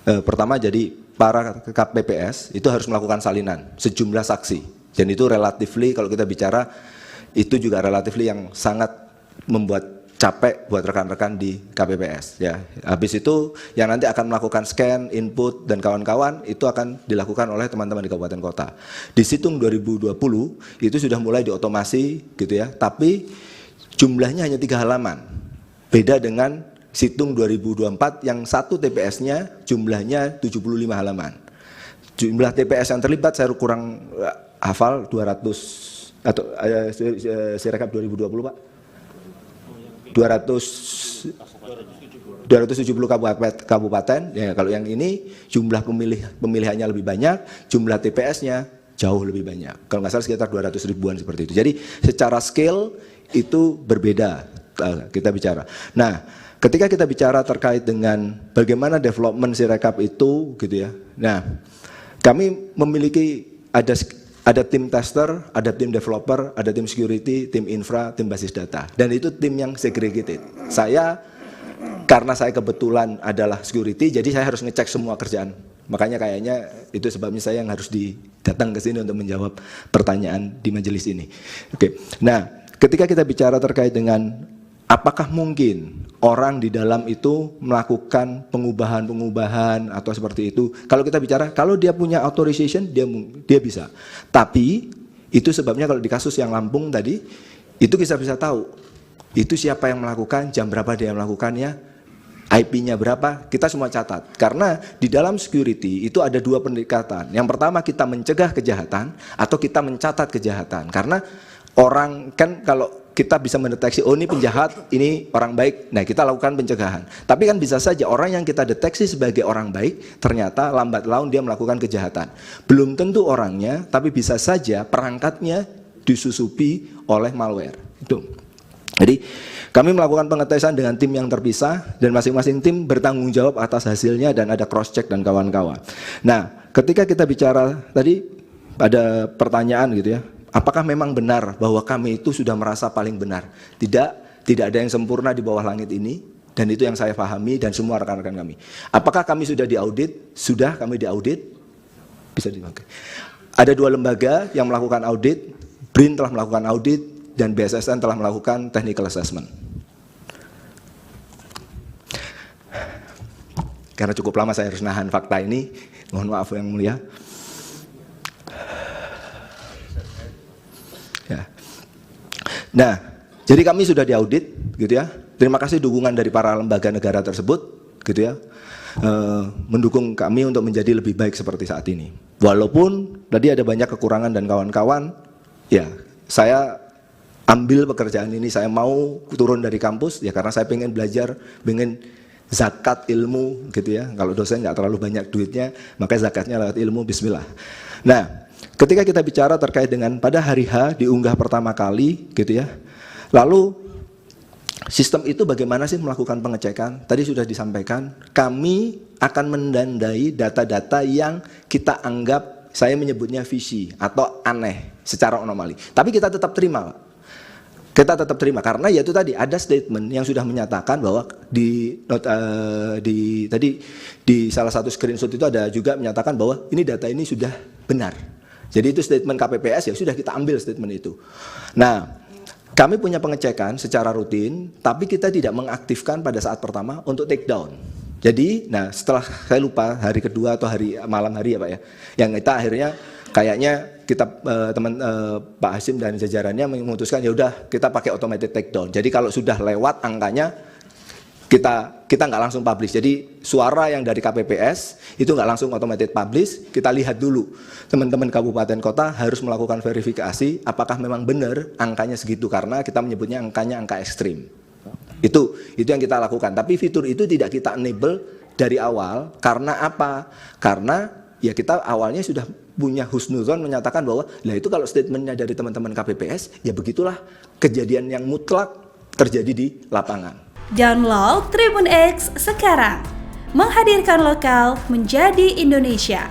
Pertama, jadi para KPPS itu harus melakukan salinan sejumlah saksi, dan itu relatifly kalau kita bicara itu juga relatifly yang sangat membuat capek buat rekan-rekan di KPPS ya. Habis itu yang nanti akan melakukan scan, input dan kawan-kawan itu akan dilakukan oleh teman-teman di kabupaten kota. Di Situng 2020 itu sudah mulai diotomasi gitu ya, tapi jumlahnya hanya 3 halaman. Beda dengan Situng 2024 yang satu TPS-nya jumlahnya 75 halaman. Jumlah TPS yang terlibat saya kurang hafal 200 atau Sirekap 2020 Pak. 270 kabupaten ya. Kalau yang ini jumlah pemilihannya lebih banyak, jumlah TPS-nya jauh lebih banyak. Kalau nggak salah sekitar 200 ribuan seperti itu. Jadi secara scale itu berbeda kita bicara. Nah, ketika kita bicara terkait dengan bagaimana development Sirekap itu gitu ya. Nah, kami memiliki ada tim tester, ada tim developer, ada tim security, tim infra, tim basis data. Dan itu tim yang segregated. Saya, karena saya kebetulan adalah security, jadi saya harus ngecek semua kerjaan. Makanya kayaknya itu sebabnya saya yang harus datang ke sini untuk menjawab pertanyaan di majelis ini. Oke. Nah, ketika kita bicara terkait dengan apakah mungkin orang di dalam itu melakukan pengubahan atau seperti itu. Kalau kita bicara, kalau dia punya authorization, dia bisa. Tapi itu sebabnya kalau di kasus yang Lampung tadi, itu kita bisa tahu itu siapa yang melakukan, jam berapa dia melakukannya, IP-nya berapa, kita semua catat. Karena di dalam security itu ada 2 pendekatan. Yang pertama kita mencegah kejahatan atau kita mencatat kejahatan. Karena orang kan kalau kita bisa mendeteksi, oh ini penjahat, ini orang baik, nah kita lakukan pencegahan. Tapi kan bisa saja orang yang kita deteksi sebagai orang baik, ternyata lambat laun dia melakukan kejahatan. Belum tentu orangnya, tapi bisa saja perangkatnya disusupi oleh malware. Itu. Jadi kami melakukan pengetesan dengan tim yang terpisah, dan masing-masing tim bertanggung jawab atas hasilnya dan ada cross check dan kawan-kawan. Nah, ketika kita bicara tadi ada pertanyaan gitu ya, apakah memang benar bahwa kami itu sudah merasa paling benar? Tidak ada yang sempurna di bawah langit ini, dan itu yang saya pahami dan semua rekan-rekan kami. Apakah kami sudah diaudit? Sudah, kami diaudit. Bisa dipakai. Ada 2 lembaga yang melakukan audit, BRIN telah melakukan audit dan BSSN telah melakukan technical assessment. Karena cukup lama saya harus nahan fakta ini, mohon maaf yang mulia. Ya. Nah, jadi kami sudah diaudit, gitu ya. Terima kasih dukungan dari para lembaga negara tersebut, gitu ya, mendukung kami untuk menjadi lebih baik seperti saat ini. Walaupun tadi ada banyak kekurangan dan kawan-kawan, ya, saya ambil pekerjaan ini, saya mau turun dari kampus, ya karena saya pengen belajar, pengen zakat ilmu, gitu ya. Kalau dosen nggak terlalu banyak duitnya, maka zakatnya lewat ilmu. Bismillah. Nah, ketika kita bicara terkait dengan pada hari H diunggah pertama kali gitu ya. Lalu sistem itu bagaimana sih melakukan pengecekan? Tadi sudah disampaikan, kami akan mendandai data-data yang kita anggap, saya menyebutnya visi atau aneh secara anomali. Tapi kita tetap terima, Pak. Kita tetap terima karena ya itu tadi ada statement yang sudah menyatakan bahwa tadi di salah satu screenshot itu ada juga menyatakan bahwa ini data ini sudah benar. Jadi itu statement KPPS, ya sudah kita ambil statement itu. Nah, kami punya pengecekan secara rutin, tapi kita tidak mengaktifkan pada saat pertama untuk take down. Jadi, nah setelah saya lupa hari kedua atau malam hari ya Pak ya, yang kita akhirnya kayaknya kita Pak Hasim dan jajarannya memutuskan ya udah kita pakai automated take down. Jadi kalau sudah lewat angkanya kita nggak langsung publish. Jadi suara yang dari KPPS itu nggak langsung automated publish. Kita lihat dulu teman-teman kabupaten kota harus melakukan verifikasi apakah memang benar angkanya segitu, karena kita menyebutnya angkanya angka ekstrim. Itu yang kita lakukan. Tapi fitur itu tidak kita enable dari awal. Karena apa? Karena ya kita awalnya sudah punya husnuzon menyatakan bahwa lah itu kalau statementnya dari teman-teman KPPS ya begitulah kejadian yang mutlak terjadi di lapangan. Download Tribun X sekarang, menghadirkan lokal menjadi Indonesia.